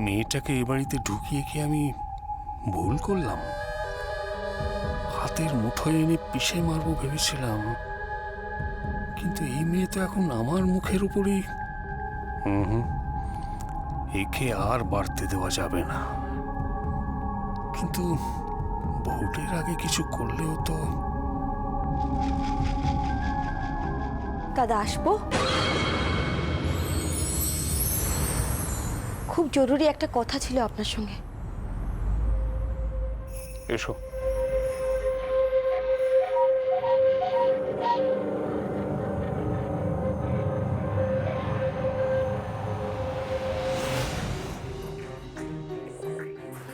মেয়েটাকে এ বাড়িতে ঢুকিয়ে কি আমি ভুল করলাম? হাতের মুঠোয় এনে পিষে মারবো ভেবেছিলাম, কিন্তু এই মেয়ে তো এখন আমার মুখের উপরেই। একে আর বাড়তে দেওয়া যাবে না। কিন্তু ভোটের আগে কিছু করলেও তো। দাদা আসবো? খুব জরুরি একটা কথা ছিল আপনার সঙ্গে। এসো।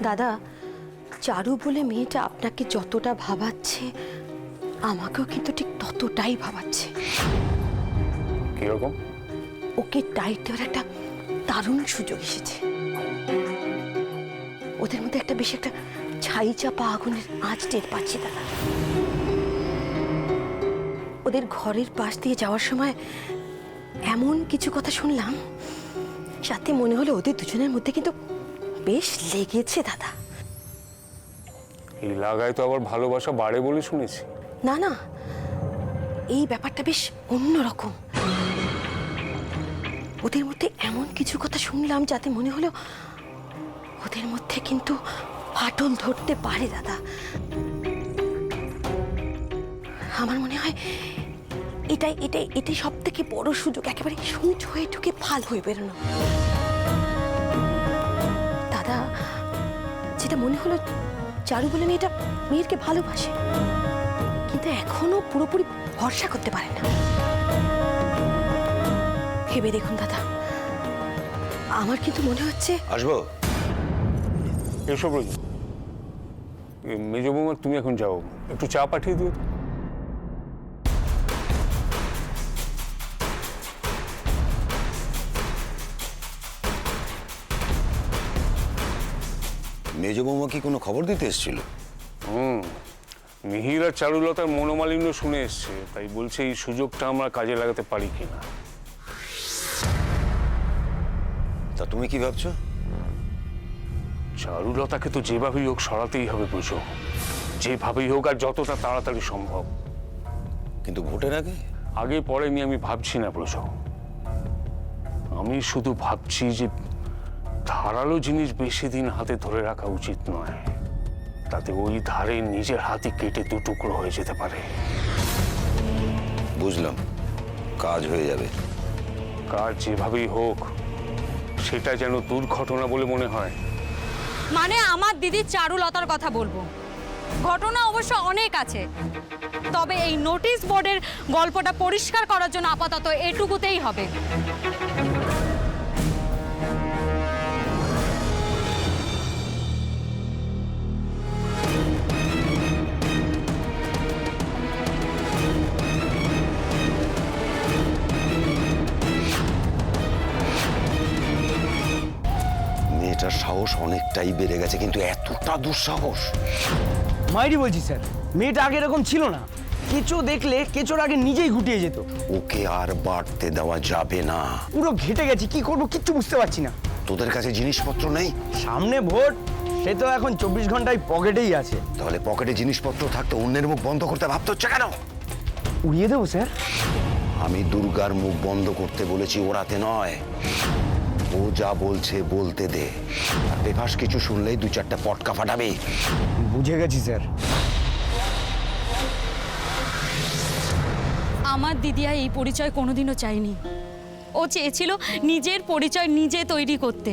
দাদা, চারু বলে মেয়েটা আপনাকে যতটা ভাবাচ্ছে আমাকেও কিন্তু ঠিক ততটাই ভাবাচ্ছে। কিরকম? ওকে টাইট দেওয়ার একটা দারুণ সুযোগ এসেছে। ওদের মধ্যে একটা বেশ একটা ছাই চাপা আগুনের আঁচ টের পাচ্ছি দাদা। ওদের ঘরের পাশ দিয়ে যাওয়ার সময় এমন কিছু কথা শুনলাম যাতে মনে হলো ওদের দুজনের মধ্যে কিন্তু বেশ লেগেছে দাদা। এই লাগায় তো আবার ভালোবাসা বাড়ে বলে শুনেছি। না না, এই ব্যাপারটা বেশ অন্যরকম। ওদের মধ্যে এমন কিছু কথা শুনলাম যাতে মনে হলো ওদের মধ্যে কিন্তু ফাটল ধরতে পারে দাদা। আমার মনে হয় এটাই এটাই এটাই সব থেকে বড় সুযোগ, একেবারে সূচ হয়ে ঢুকে ফাল হয়ে বেরোনো। দাদা, যেটা মনে হলো চারু বলে মেয়েরকে ভালোবাসে, কিন্তু এখনো পুরোপুরি ভরসা করতে পারে না। ভেবে দেখুন দাদা, আমার কিন্তু মনে হচ্ছে। আসবো? এসব মেজ বৌমা, তুমি এখন যাও, একটু চা পাঠিয়ে দিও। মেজ বৌমা কি কোনো খবর দিতে এসেছিল? মিহির আর চারুলতার মনোমালিন্য শুনে এসছে, তাই বলছে এই সুযোগটা আমরা কাজে লাগাতে পারি কিনা। তা তুমি কি ভাবছো? চারুলতাকে তো যেভাবেই হোক সরাতেই হবে, বুঝো, যেভাবেই হোক আর যতটা তাড়াতাড়ি সম্ভব। কিন্তু ভোটের আগে? আগে পরে নিয়ে আমি ভাবছি না, বুঝো। আমি শুধু ভাবছি যে ধারালো জিনিস বেশি দিন হাতে ধরে রাখা উচিত নয়, তাতে ওই ধারে নিজের হাতে কেটে দু টুকরো হয়ে যেতে পারে। বুঝলাম, কাজ হয়ে যাবে। কাজ যেভাবেই হোক সেটা যেন দুর্ঘটনা বলে মনে হয়। মানে আমার দিদি চারুলতার কথা বলবো। ঘটনা অবশ্য অনেক আছে, তবে এই নোটিশ বোর্ডের গল্পটা পরিষ্কার করার জন্য আপাতত এটুকুতেই হবে। মেয়েটার সাহস অনেকটাই বেড়ে গেছে, কিন্তু এতটা দুঃসাহস! মাইরি বলছি স্যার, মেয়েটা আগে এরকম ছিল না। কেঁচো দেখলে কেঁচোর আগে নিজেই গুটিয়ে যেত। ওকে আর বাড়তে দেওয়া যাবে না। পুরো ঘেটে গেছি, কি করবো কিচ্ছু বুঝতে পারছি না। তোদের কাছে জিনিসপত্র নেই? সামনে ভোট, সে তো এখন 24 ঘন্টায় পকেটেই আছে। তাহলে পকেটে জিনিসপত্র থাকতে অন্যের মুখ বন্ধ করতে ভাবতে হচ্ছে কেন? উড়িয়ে দেবো স্যার? আমি দুর্গার মুখ বন্ধ করতে বলেছি, ওরাতে নয়। ও যা বলছে বলতে দে, আর বেফাস কিছু শুনলেই দু চারটা পটকা ফাটাবে। বুঝে গেছি স্যার। আমার দিদিয়া এই পরিচয় কোনোদিনও চায়নি। ও চেয়েছিল নিজের পরিচয় নিজে তৈরি করতে।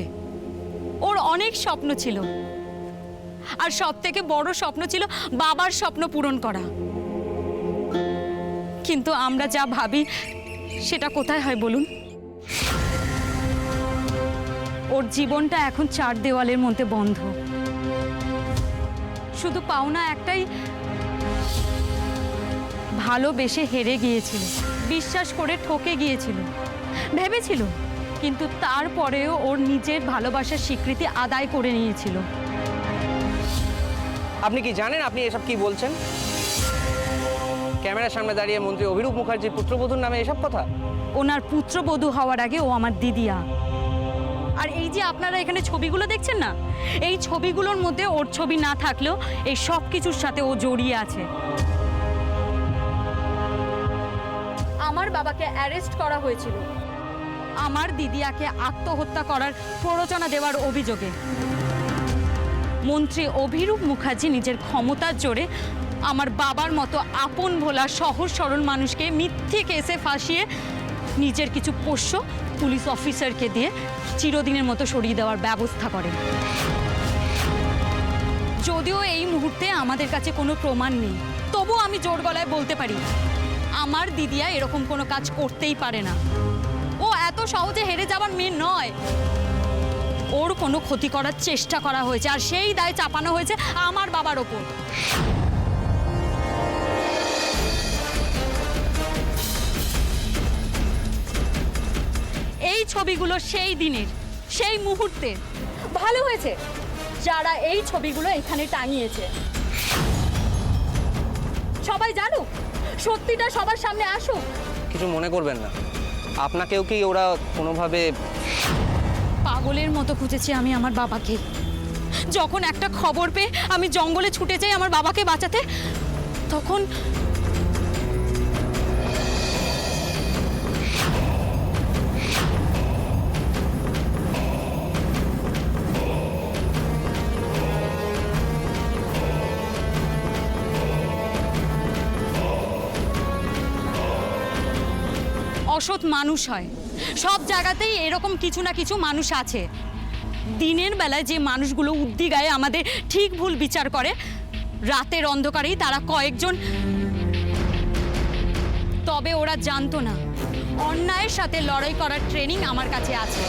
ওর অনেক স্বপ্ন ছিল, আর সব থেকে বড় স্বপ্ন ছিল বাবার স্বপ্ন পূরণ করা। কিন্তু আমরা যা ভাবি সেটা কোথায় হয় বলুন? ওর জীবনটা এখন চার দেওয়ালের মধ্যে বন্ধ। শুধু পাওনা একটাই, ভালোবেসে হেরে গিয়েছিল, বিশ্বাস করে ঠকে গিয়েছিল, ভেবেছিল, কিন্তু তারপরেও ওর নিজের ভালোবাসার স্বীকৃতি আদায় করে নিয়েছিল। আপনি কি জানেন আপনি এসব কি বলছেন? ক্যামেরার সামনে দাঁড়িয়ে মন্ত্রী অভিরূপ মুখার্জির পুত্রবধূর নামে এসব কথা? ওনার পুত্রবধূ হওয়ার আগে ও আমার দিদিয়া। আর এই যে আপনারা এখানে ছবিগুলো দেখছেন না, এই ছবিগুলোর মধ্যে ওর ছবি না থাকলেও এই সব কিছুর সাথে ও জড়িয়ে আছে। আমার বাবাকে অ্যারেস্ট করা হয়েছিল আমার দিদিয়াকে আত্মহত্যা করার প্ররোচনা দেওয়ার অভিযোগে। মন্ত্রী অভিরূপ মুখার্জি নিজের ক্ষমতার জোরে আমার বাবার মতো আপন ভোলা সহজ সরল মানুষকে মিথ্যে কেসে ফাঁসিয়ে নিজের কিছু পোষ্য পুলিশ অফিসারকে দিয়ে চিরদিনের মতো সরিয়ে দেওয়ার ব্যবস্থা করেন। যদিও এই মুহূর্তে আমাদের কাছে কোনো প্রমাণ নেই, তবু আমি জোর গলায় বলতে পারি আমার দিদিয়া এরকম কোনো কাজ করতেই পারে না। ও এত সহজে হেরে যাবার মেয়ে নয়। ওর কোনো ক্ষতি করার চেষ্টা করা হয়েছে, আর সেই দায় চাপানো হয়েছে আমার বাবার ওপর। এই ছবিগুলো সেই দিনের, সেই মুহূর্তে। ভালো হয়েছে যারা এই ছবিগুলো এখানে টাঙিয়েছে। সবাই জানুক, সত্যিটা সবার সামনে আসুক। কিছু মনে করবেন না, আপনাকেও কি ওরা কোনোভাবে? পাগলের মতো খুঁজেছি আমি আমার বাবাকে। যখন একটা খবর পেয়ে আমি জঙ্গলে ছুটে যাই আমার বাবাকে বাঁচাতে, তখন অসৎ মানুষ হয়। সব জায়গাতেই এরকম কিছু না কিছু মানুষ আছে। দিনের বেলায় যে মানুষগুলো উদ্দিগায়ে আমাদের ঠিক ভুল বিচার করে, রাতের অন্ধকারেই তারা কয়েকজন। তবে ওরা জানতো না অন্যায়ের সাথে লড়াই করার ট্রেনিং আমার কাছে আছে।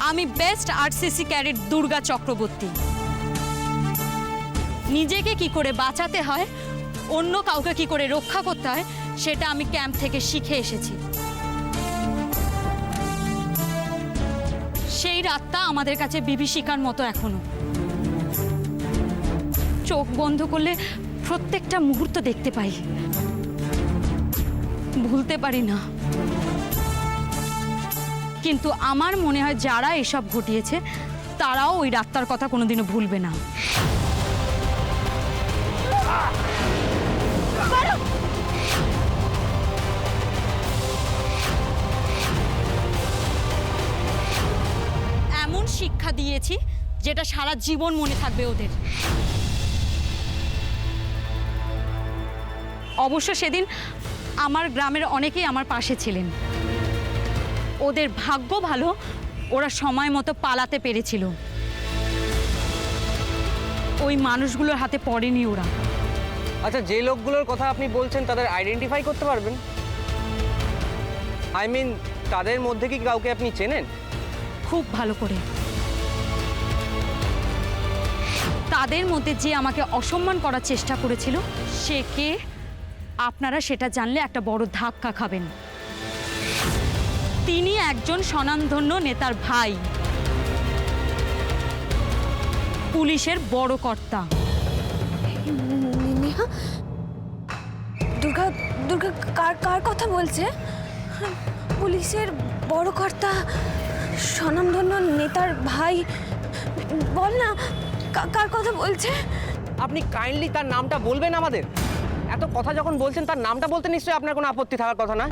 আমি best RCC cadet Durga Chakraborty. নিজেকে কি করে বাঁচাতে হয়, অন্য কাউকে কি করে রক্ষা করতে হয়, সেটা আমি ক্যাম্প থেকে শিখে এসেছি। সেই রাতটা আমাদের কাছে বিভীষিকার মতো এখনো। চোখ বন্ধ করলে প্রত্যেকটা মুহূর্ত দেখতে পাই, ভুলতে পারি না। কিন্তু আমার মনে হয় যারা এসব ঘটিয়েছে তারাও ওই রাতটার কথা কোনোদিনও ভুলবে না। এমন শিক্ষা দিয়েছি যেটা সারা জীবন মনে থাকবে ওদের। অবশ্য সেদিন আমার গ্রামের অনেকেই আমার পাশে ছিলেন। ওদের ভাগ্য ভালো, ওরা সময় মতো পালাতে পেরেছিল। ওই মানুষগুলোর হাতে পড়েনি ওরা। আচ্ছা, যে লোকগুলোর কথা আপনি বলছেন তাদের আইডেন্টিফাই করতে পারবেন? আই মিন, তাদের মধ্যে কি কাউকে আপনি চেনেন? খুব ভালো করে। তাদের মধ্যে যে আমাকে অসম্মান করার চেষ্টা করেছিল সে কে, আপনারা সেটা জানলে একটা বড় ধাক্কা খাবেন। তিনি একজন স্বনামধন্য নেতার ভাই, পুলিশের বড় কর্তা। নেহা, দুর্গা দুর্গা কার কার কথা বলছে? পুলিশের বড় কর্তা, স্বনামধন্য নেতার ভাই, বল না কার কথা বলছে? আপনি কাইন্ডলি তার নামটা বলবেন আমাদের? এত কথা যখন বলছেন তার নামটা বলতে নিশ্চয়ই আপনার কোনো আপত্তি থাকার কথা না।